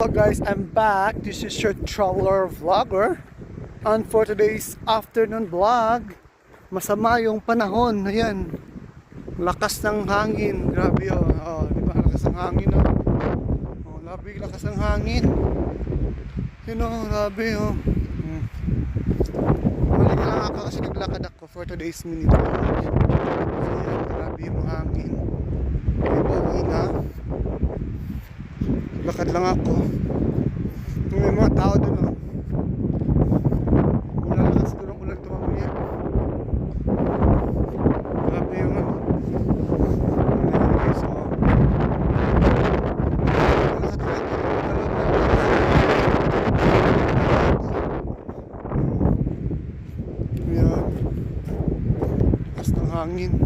Hello guys, I'm back. This is your traveler vlogger. And for today's afternoon vlog, masama yung panahon. Ayan, lakas ng hangin. Grabe oh. Oh, di ba? Lakas ng hangin oh. Oh, labi lakas ng hangin. Yun oh, grabe oh. Balik lang ako kasi naglakad ako for today's mini vlog. Ayan, grabe yung hangin. Diba, na? Lakad lang ako. May mga tao doon oh. Ulan lakas doon ang ulan tumamaya. Grabe yung ano. Ayan guys oh. Lakad lang ako. Ayan. Lakas ng hangin.